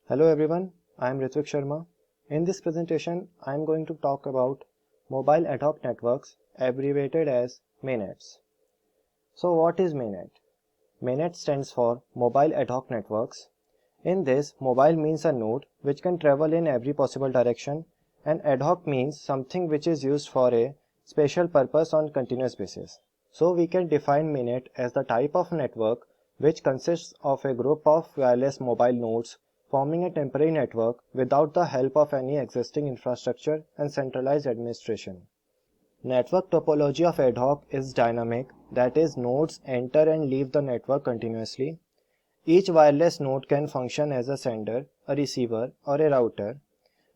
Hello everyone, I am Ritvik Sharma. In this presentation, I am going to talk about mobile ad hoc networks, abbreviated as MANETs. So what is MANET? MANET stands for Mobile Ad Hoc Networks. In this, mobile means a node which can travel in every possible direction, and ad hoc means something which is used for a special purpose on continuous basis. So we can define MANET as the type of network which consists of a group of wireless mobile nodes forming a temporary network without the help of any existing infrastructure and centralized administration. Network topology of ad hoc is dynamic, that is, nodes enter and leave the network continuously. Each wireless node can function as a sender, a receiver, or a router.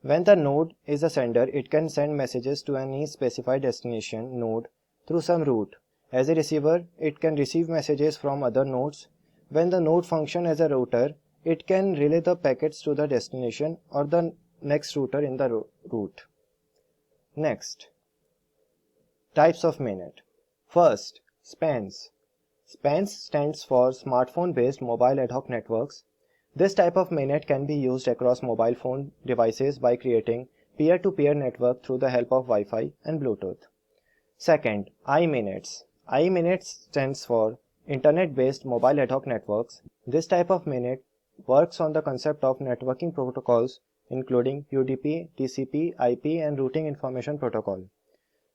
When the node is a sender, it can send messages to any specified destination node through some route. As a receiver, it can receive messages from other nodes. When the node functions as a router, it can relay the packets to the destination or the next router in the route. Next, types of MANET. First, SPANs. SPANs stands for Smartphone-Based Mobile Ad Hoc Networks. This type of MANET can be used across mobile phone devices by creating peer-to-peer network through the help of Wi-Fi and Bluetooth. Second, iMANETs. iMANETs stands for Internet-Based Mobile Ad Hoc Networks. This type of MANET works on the concept of networking protocols including UDP, TCP, IP, and Routing Information Protocol.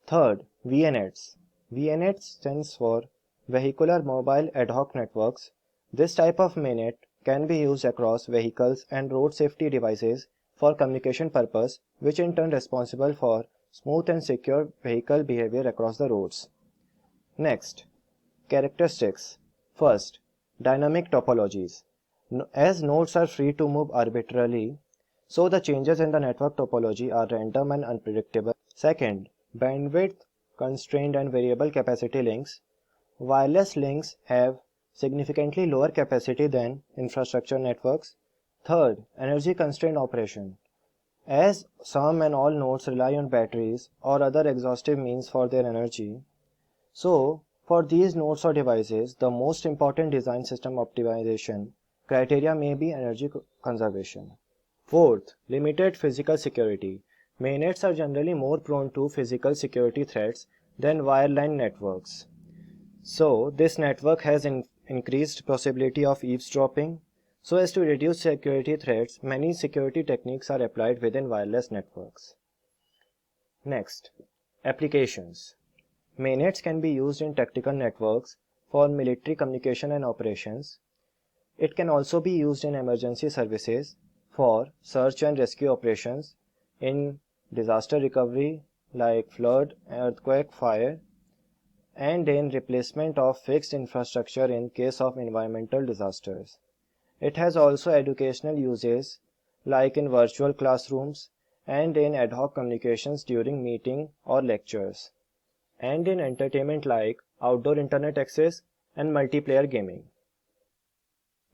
Third, VNets. VNet stands for Vehicular Mobile Ad Hoc Networks. This type of MANET can be used across vehicles and road safety devices for communication purpose, which in turn responsible for smooth and secure vehicle behavior across the roads. Next, characteristics. First, dynamic topologies. As nodes are free to move arbitrarily, so the changes in the network topology are random and unpredictable. Second, bandwidth constrained and variable capacity links. Wireless links have significantly lower capacity than infrastructure networks. Third, energy constrained operation. As some and all nodes rely on batteries or other exhaustive means for their energy, so for these nodes or devices, the most important design system optimization criteria may be energy conservation. Fourth, limited physical security. MANETs are generally more prone to physical security threats than wireline networks. So this network has increased possibility of eavesdropping. So as to reduce security threats, many security techniques are applied within wireless networks. Next, applications. MANETs can be used in tactical networks for military communication and operations. It can also be used in emergency services for search and rescue operations, in disaster recovery like flood, earthquake, fire, and in replacement of fixed infrastructure in case of environmental disasters. It has also educational uses like in virtual classrooms and in ad hoc communications during meeting or lectures, and in entertainment like outdoor internet access and multiplayer gaming.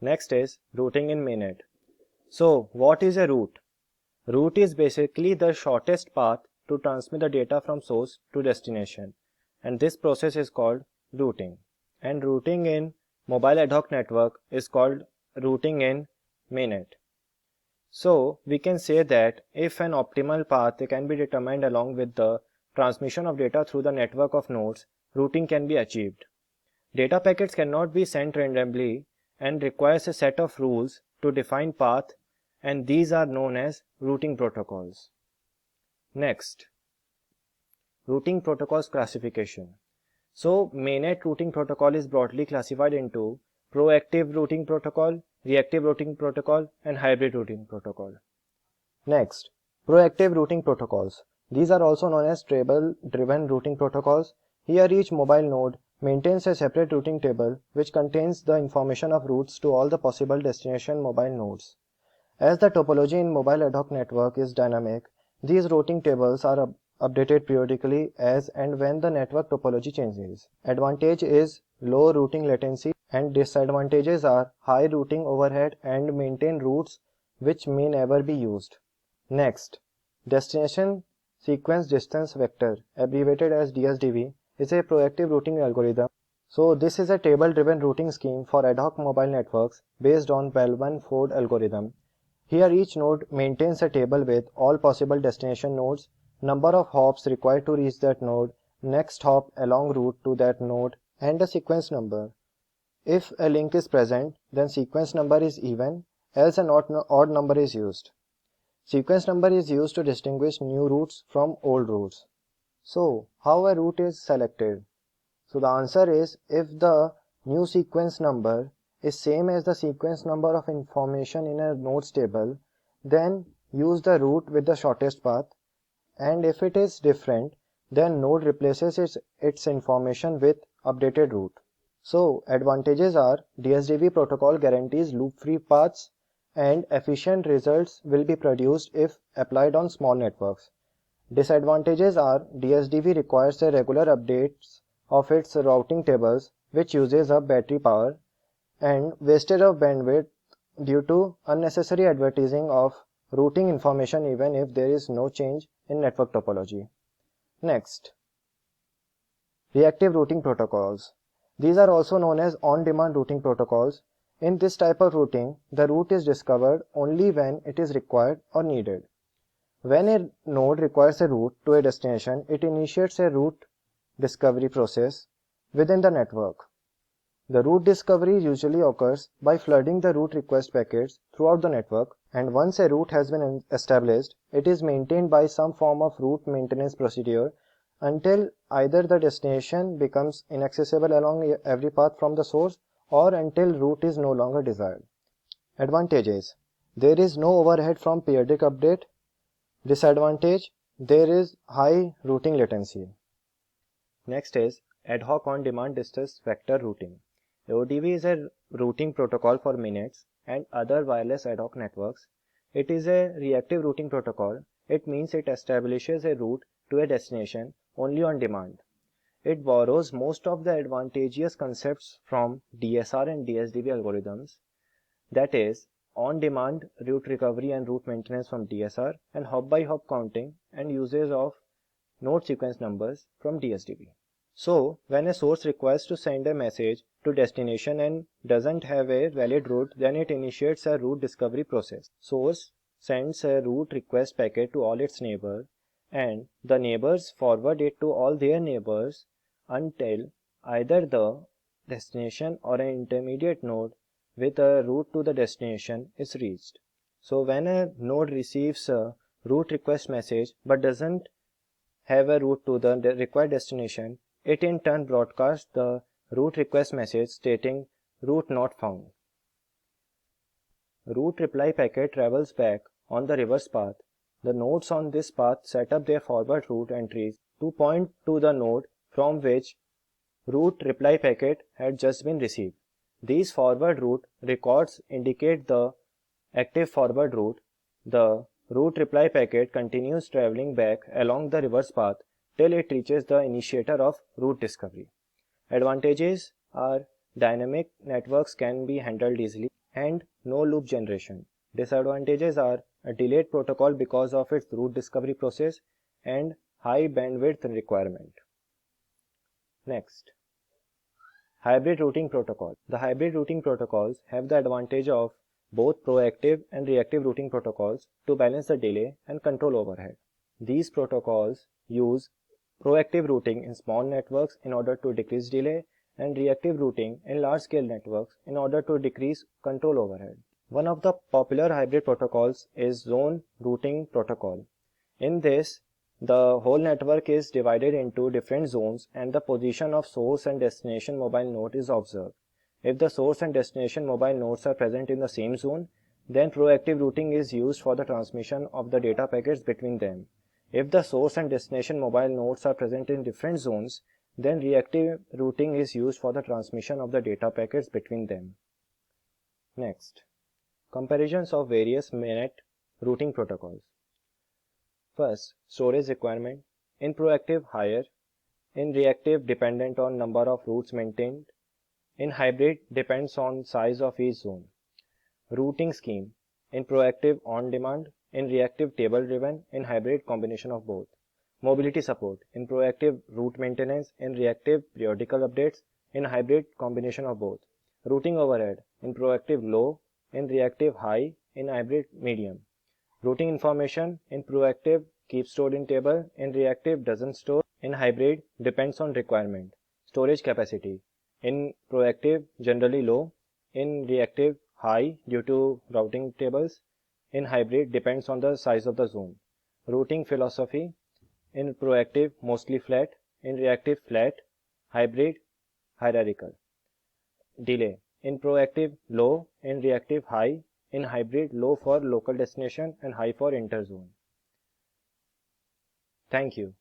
Next is routing in MANET. So what is a route? Route is basically the shortest path to transmit the data from source to destination, and this process is called routing. And routing in mobile ad hoc network is called routing in MANET. So we can say that if an optimal path can be determined along with the transmission of data through the network of nodes, routing can be achieved. Data packets cannot be sent randomly and requires a set of rules to define path, and these are known as routing protocols. Next, routing protocols classification. So MANET routing protocol is broadly classified into proactive routing protocol, reactive routing protocol, and hybrid routing protocol. Next, proactive routing protocols. These are also known as table-driven routing protocols. Here each mobile node maintains a separate routing table which contains the information of routes to all the possible destination mobile nodes. As the topology in mobile ad hoc network is dynamic, these routing tables are updated periodically as and when the network topology changes. Advantage is low routing latency and disadvantages are high routing overhead and maintain routes which may never be used. Next, destination sequence distance vector, abbreviated as DSDV, is a proactive routing algorithm. So this is a table-driven routing scheme for ad hoc mobile networks based on Bellman-Ford algorithm. Here each node maintains a table with all possible destination nodes, number of hops required to reach that node, next hop along route to that node, and a sequence number. If a link is present, then sequence number is even, else an odd number is used. Sequence number is used to distinguish new routes from old routes. So, how a route is selected? So the answer is, if the new sequence number is same as the sequence number of information in a nodes table, then use the route with the shortest path, and if it is different, then node replaces its information with updated route. So advantages are DSDV protocol guarantees loop-free paths and efficient results will be produced if applied on small networks. Disadvantages are DSDV requires a regular updates of its routing tables, which uses up battery power, and wastage of bandwidth due to unnecessary advertising of routing information even if there is no change in network topology. Next, reactive routing protocols. These are also known as on-demand routing protocols. In this type of routing, the route is discovered only when it is required or needed. When a node requires a route to a destination, it initiates a route discovery process within the network. The route discovery usually occurs by flooding the route request packets throughout the network, and once a route has been established, it is maintained by some form of route maintenance procedure until either the destination becomes inaccessible along every path from the source or until route is no longer desired. Advantages: there is no overhead from periodic update. Disadvantage: there is high routing latency. Next is ad hoc on-demand distance vector routing. ODV is a routing protocol for minutes and other wireless ad hoc networks. It is a reactive routing protocol. It means it establishes a route to a destination only on demand. It borrows most of the advantageous concepts from DSR and DSDV algorithms, that is, on-demand route recovery and route maintenance from DSR, and hop-by-hop counting and usage of node sequence numbers from DSDV. So, when a source requires to send a message to destination and doesn't have a valid route, then it initiates a route discovery process. Source sends a route request packet to all its neighbors, and the neighbors forward it to all their neighbors until either the destination or an intermediate node with a route to the destination is reached. So when a node receives a route request message but doesn't have a route to the required destination, it in turn broadcasts the route request message stating route not found. Route reply packet travels back on the reverse path. The nodes on this path set up their forward route entries to point to the node from which route reply packet had just been received. These forward route records indicate the active forward route. The route reply packet continues traveling back along the reverse path till it reaches the initiator of route discovery. Advantages are dynamic networks can be handled easily and no loop generation. Disadvantages are a delayed protocol because of its route discovery process and high bandwidth requirement. Next, hybrid routing protocol. The hybrid routing protocols have the advantage of both proactive and reactive routing protocols to balance the delay and control overhead. These protocols use proactive routing in small networks in order to decrease delay and reactive routing in large-scale networks in order to decrease control overhead. One of the popular hybrid protocols is zone routing protocol. In this, the whole network is divided into different zones and the position of source and destination mobile node is observed. If the source and destination mobile nodes are present in the same zone, then proactive routing is used for the transmission of the data packets between them. If the source and destination mobile nodes are present in different zones, then reactive routing is used for the transmission of the data packets between them. Next, comparisons of various MANET routing protocols. First, storage requirement. In proactive, higher. In reactive, dependent on number of routes maintained. In hybrid, depends on size of each zone. Routing scheme. In proactive, on demand. In reactive, table driven. In hybrid, combination of both. Mobility support. In proactive, route maintenance. In reactive, periodical updates. In hybrid, combination of both. Routing overhead. In proactive, low. In reactive, high. in hybrid medium. Routing information in proactive keeps stored in table, in reactive doesn't store, in hybrid depends on requirement. Storage capacity in proactive generally low, in reactive high due to routing tables, in hybrid depends on the size of the zone. Routing philosophy in proactive mostly flat, in reactive flat, hybrid hierarchical. Delay in proactive low, in reactive high, in hybrid low for local destination and high for interzone. Thank you.